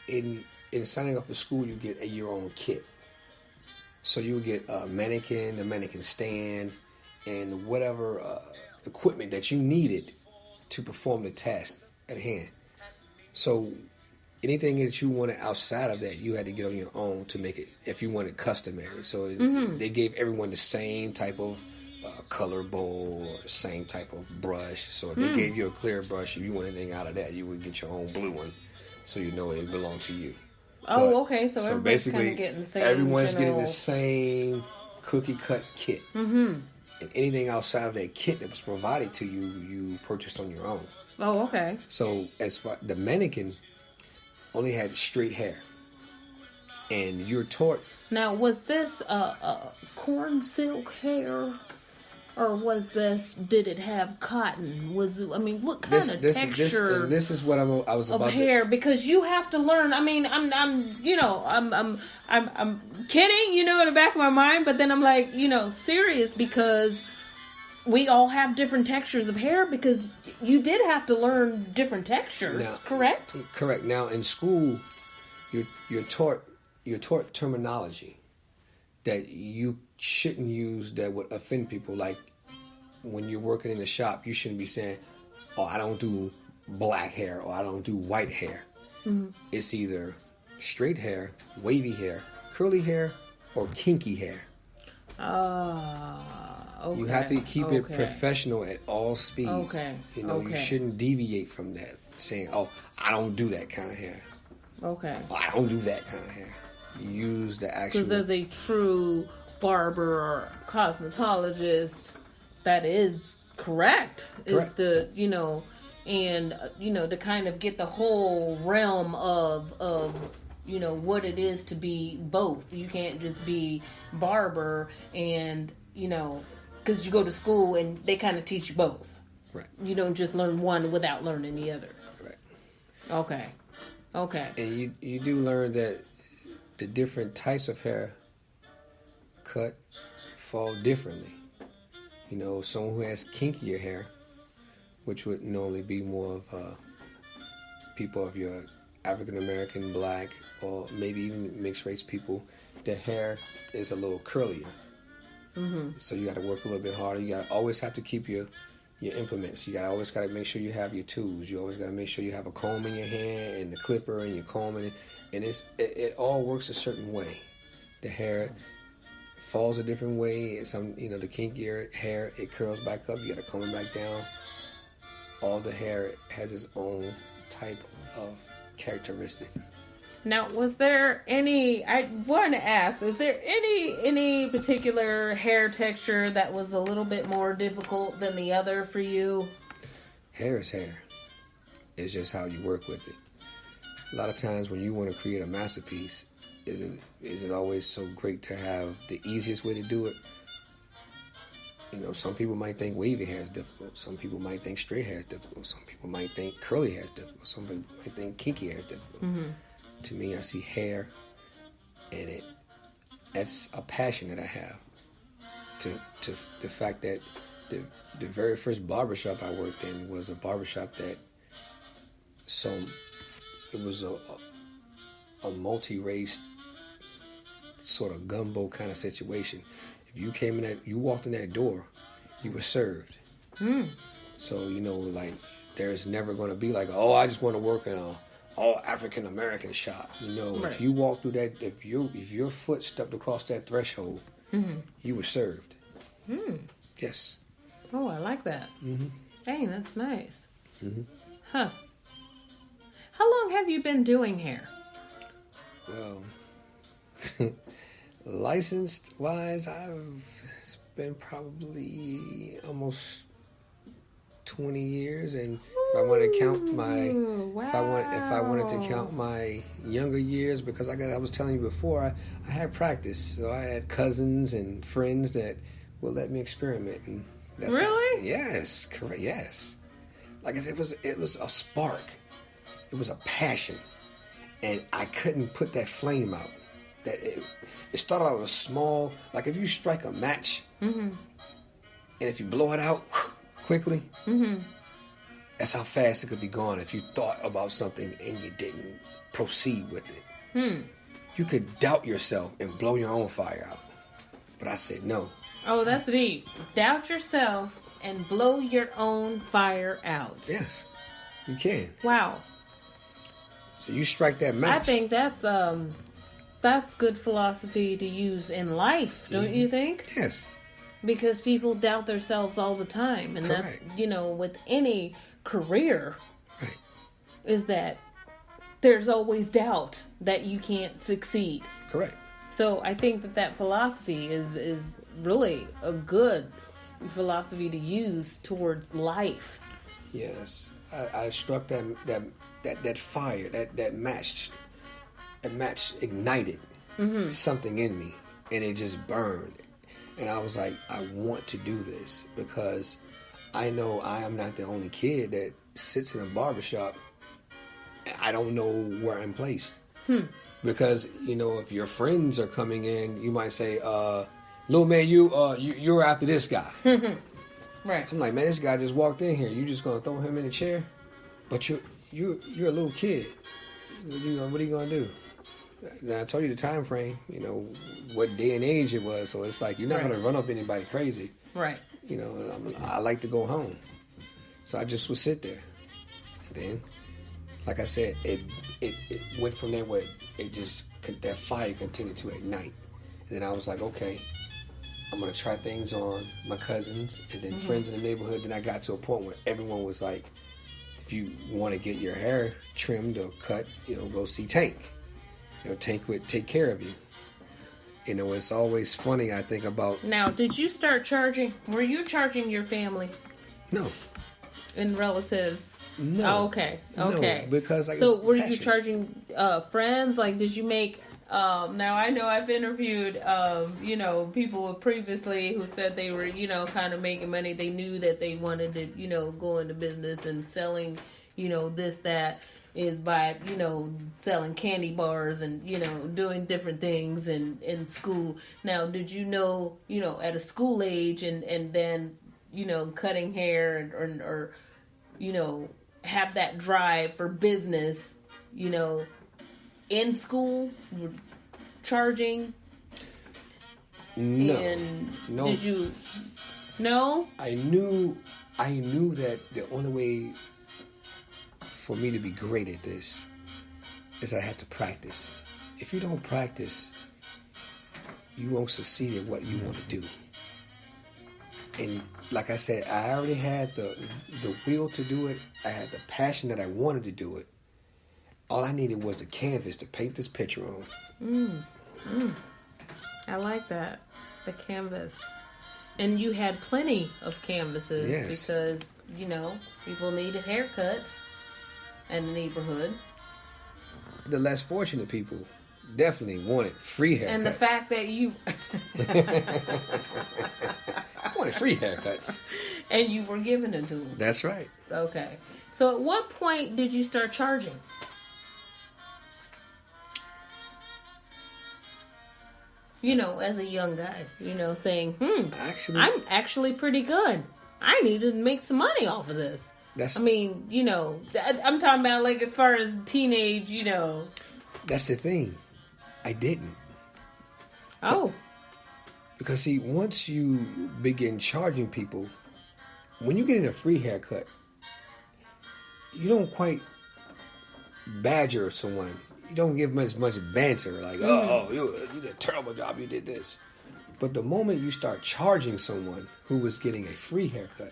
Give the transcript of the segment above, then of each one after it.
in signing up for school, you get your own kit. So you would get a mannequin stand, and whatever equipment that you needed to perform the task at hand. So anything that you wanted outside of that, you had to get on your own to make it, if you wanted customary. So they gave everyone the same type of color bowl or the same type of brush. So if they gave you a clear brush, if you want anything out of that, you would get your own blue one, so you know it belonged to you. Oh, okay. So everybody's basically, kind of getting the same. Everyone's getting the same cookie cut kit. Mm-hmm. And anything outside of that kit that was provided to you, you purchased on your own. Oh, okay. So as far the mannequin only had straight hair, and you're taught. Now, was this corn silk hair, or did it have cotton? What kind of texture? This is what I was about of hair, because you have to learn. I mean, I'm kidding, in the back of my mind, but then I'm like, serious, because we all have different textures of hair, because you did have to learn different textures, correct? Correct. Now, in school, you're taught terminology that you shouldn't use that would offend people. Like when you're working in the shop, you shouldn't be saying, "Oh, I don't do black hair," or "I don't do white hair." Mm-hmm. It's either straight hair, wavy hair, curly hair, or kinky hair. Okay. You have to keep it professional at all speeds. Okay. You shouldn't deviate from that, saying, "Oh, I don't do that kind of hair." Okay. Oh, I don't do that kind of hair. You use the actual. Because as a true barber or cosmetologist, that is correct. Is to to kind of get the whole realm of what it is to be both. You can't just be barber and because you go to school and they kind of teach you both. Right. You don't just learn one without learning the other. Right. Okay. And you do learn that the different types of hair cut fall differently. Someone who has kinkier hair, which would normally be more of people of your African American, black, or maybe even mixed race people, their hair is a little curlier. Mm-hmm. So you got to work a little bit harder. You always have to keep your implements. You always got to make sure you have your tools. You always got to make sure you have a comb in your hand and the clipper, and you're combing it. And it all works a certain way. The hair falls a different way. And some, the kinkier hair, it curls back up. You got to comb it back down. All the hair has its own type of characteristics. Now, was there any? I want to ask: is there any particular hair texture that was a little bit more difficult than the other for you? Hair is hair. It's just how you work with it. A lot of times, when you want to create a masterpiece, is it always so great to have the easiest way to do it? Some people might think wavy hair is difficult. Some people might think straight hair is difficult. Some people might think curly hair is difficult. Some people might think kinky hair is difficult. Mm-hmm. To me, I see hair, and that's a passion that I have. To the fact that the very first barbershop I worked in was a barbershop that it was a multi-race sort of gumbo kind of situation. If you you walked in that door, you were served. Mm. So there's never going to be like, oh, I just want to work in a all African American shop. Right. If you walk through that, if your foot stepped across that threshold, mm-hmm. you were served. Mm. Yes. Oh, I like that. Mm-hmm. Dang, that's nice. Mm-hmm. Huh. How long have you been doing hair? Well, licensed wise, it's been probably almost 20 years, and if I want to count if I wanted to count my younger years, because I was telling you before, I had practice, so I had cousins and friends that would let me experiment. And really? Yes, correct. Yes, like it was a spark, it was a passion, and I couldn't put that flame out. That it started out with small, like if you strike a match, mm-hmm. and if you blow it out quickly. Mm-hmm. That's how fast it could be gone if you thought about something and you didn't proceed with it. You could doubt yourself and blow your own fire out. But I said no. Oh, that's deep. Doubt yourself and blow your own fire out. Yes, you can. Wow. So you strike that match. I think that's good philosophy to use in life, don't you think? Yes. Because people doubt themselves all the time. And Correct. that's, with any career, Right. is that there's always doubt that you can't succeed. Correct. So I think that philosophy is really a good philosophy to use towards life. Yes. I struck that fire, that match. That match ignited something in me, and it just burned. And I was like, I want to do this because I know I am not the only kid that sits in a barbershop. I don't know where I'm placed. Because, if your friends are coming in, you might say, little man, you're after this guy. Right. I'm like, man, this guy just walked in here. You just going to throw him in a chair? But you're a little kid. What are you going to do? And I told you the time frame, what day and age it was. So it's like, you're not going to run up anybody crazy. Right. I like to go home. So I just would sit there. And then, like I said, it went from there where that fire continued to ignite. And then I was like, okay, I'm going to try things on my cousins and then friends in the neighborhood. Then I got to a point where everyone was like, if you want to get your hair trimmed or cut, go see Tank. Tank would take care of you. It's always funny, I think, about... Now, did you start charging? Were you charging your family? No. And relatives? No. Oh, okay. No, because so were you charging friends? Like, did you make... now, I know I've interviewed, people previously who said they were, kind of making money. They knew that they wanted to, go into business and selling, this, that, is by, selling candy bars and, doing different things in school. Now, did you know, at a school age and then, cutting hair or have that drive for business, in school, charging? No. And no. Did you? No? I knew that the only way for me to be great at this is I had to practice. If you don't practice, you won't succeed at what you want to do. And like I said, I already had the will to do it. I had the passion that I wanted to do it. All I needed was the canvas to paint this picture on. I like that. The canvas. And you had plenty of canvases. Yes. Because, people needed haircuts in the neighborhood. The less fortunate people definitely wanted free haircuts. And the fact that you... wanted free haircuts. And you were giving them to them. That's right. Okay. So at what point did you start charging? As a young guy, saying, Actually, I'm actually pretty good. I need to make some money off of this. I'm talking about like as far as teenage, That's the thing. I didn't. Oh. Because see, once you begin charging people, when you get a free haircut, you don't quite badger someone. You don't give much banter, like, you did a terrible job, you did this. But the moment you start charging someone who was getting a free haircut,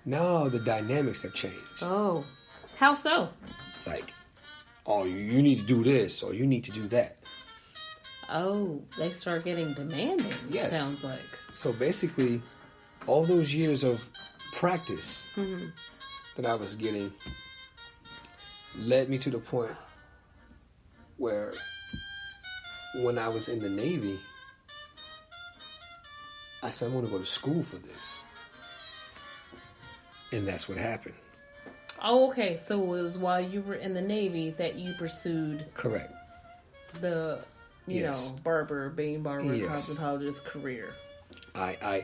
now the dynamics have changed. Oh. How so? It's like, you need to do this, or you need to do that. Oh, they start getting demanding, Yes. Sounds like. So basically, all those years of practice that I was getting led me to the point where when I was in the Navy, I said, I'm going to go to school for this. And that's what happened. Oh, okay. So it was while you were in the Navy that you pursued... Correct. The, Yes. barber, Yes. cosmetologist career. I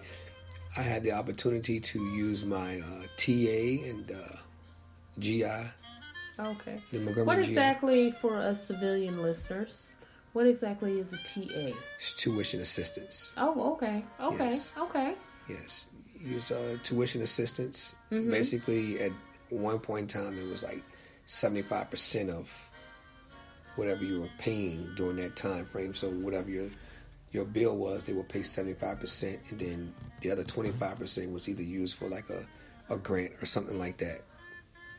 had the opportunity to use my TA and GI Okay. The Montgomery What GI. exactly, for us civilian listeners, what exactly is a TA? It's tuition assistance. Oh, okay. Okay. Yes. Okay. Yes. Use tuition assistance. Mm-hmm. Basically, at one point in time, it was like 75% of whatever you were paying during that time frame. So whatever your bill was, they would pay 75%, and then the other 25% was either used for like a grant or something like that.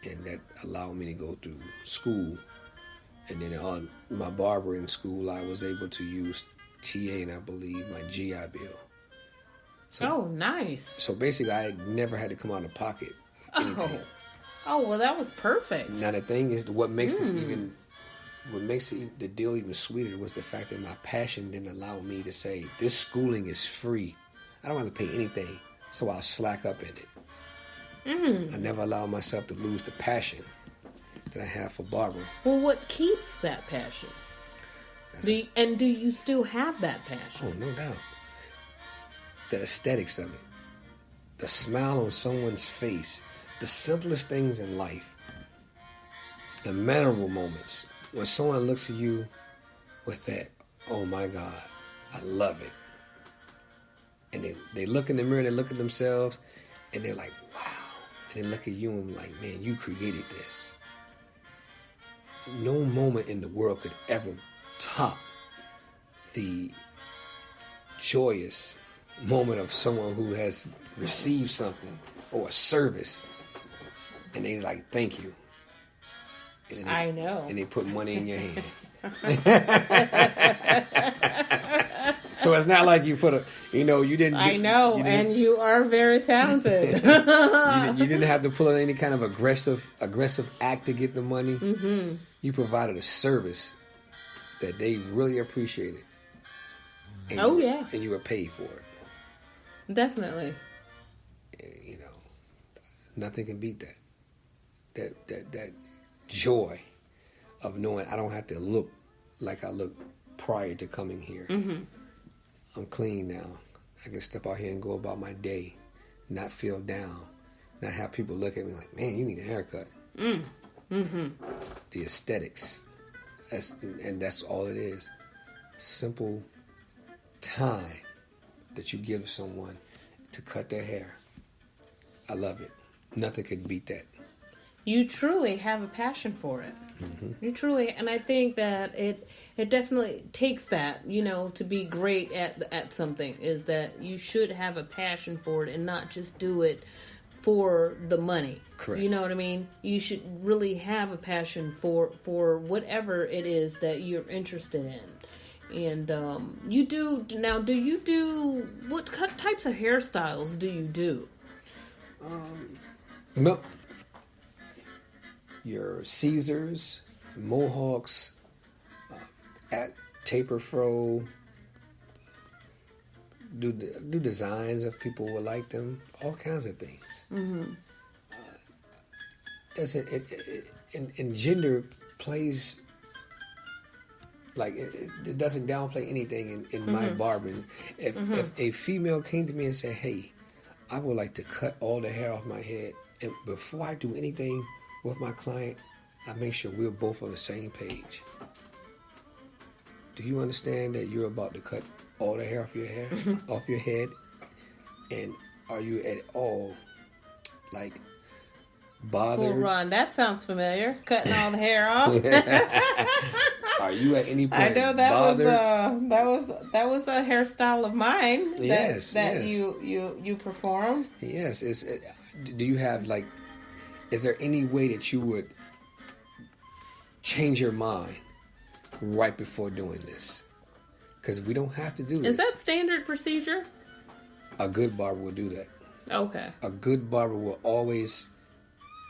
And that allowed me to go through school. And then on my barbering school, I was able to use TA and I believe my GI Bill. So, nice. So basically, I never had to come out of pocket. Anything. Oh, well, that was perfect. Now the thing is, what makes the deal even sweeter was the fact that my passion didn't allow me to say this schooling is free. I don't have to pay anything, so I'll slack up in it. I never allow myself to lose the passion that I have for barbering. Well, what keeps that passion? And do you still have that passion? Oh, no doubt. The aesthetics of it, the smile on someone's face, the simplest things in life, the memorable moments when someone looks at you with that, oh my God, I love it. And they look in the mirror, they look at themselves, and they're like, wow. And they look at you and like, man, you created this. No moment in the world could ever top the joyous moment of someone who has received something or a service, and they like, thank you. And I know. And they put money in your hand. So it's not like you put you didn't. I know, and you are very talented. you didn't have to pull in any kind of aggressive act to get the money. Mm-hmm. You provided a service that they really appreciated. And and you were paid for it. Definitely. And, nothing can beat that. That joy of knowing I don't have to look like I looked prior to coming here. Mm-hmm. I'm clean now. I can step out here and go about my day, not feel down, not have people look at me like, man, you need a haircut. Mm-hmm. The aesthetics, that's all it is. Simple time that you give someone to cut their hair. I love it. Nothing could beat that. You truly have a passion for it. Mm-hmm. You truly, and I think that it definitely takes that, to be great at something, is that you should have a passion for it and not just do it for the money. Correct. You know what I mean? You should really have a passion for whatever it is that you're interested in. And you do now. Do you do what types of hairstyles do you do? No. Your Caesars, Mohawks, at taper fro. Do designs if people would like them. All kinds of things. Mm-hmm. And gender plays. Like, it doesn't downplay anything in my barbering. If a female came to me and said, hey, I would like to cut all the hair off my head, and before I do anything with my client, I make sure we're both on the same page. Do you understand that you're about to cut all the hair off your head? And are you at all, like, bothered? Well, Ron, that sounds familiar. Cutting all the hair off. Are you at any point I know that bothered? that was a hairstyle of mine. Yes, that yes. you perform. Yes. Do you have, like, is there any way that you would change your mind right before doing this? Because we don't have to do this. Is that standard procedure? A good barber will do that. Okay. A good barber will always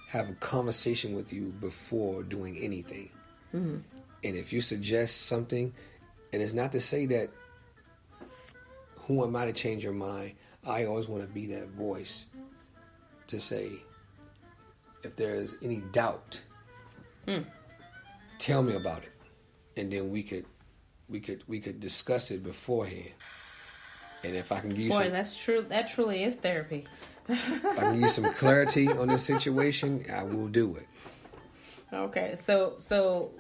have a conversation with you before doing anything. Mm-hmm. And if you suggest something, and it's not to say that who am I to change your mind, I always want to be that voice to say, if there's any doubt, tell me about it, and then we could discuss it beforehand. And if I can give you that's true. That truly is therapy. if I can give you some clarity on this situation, I will do it. Okay, so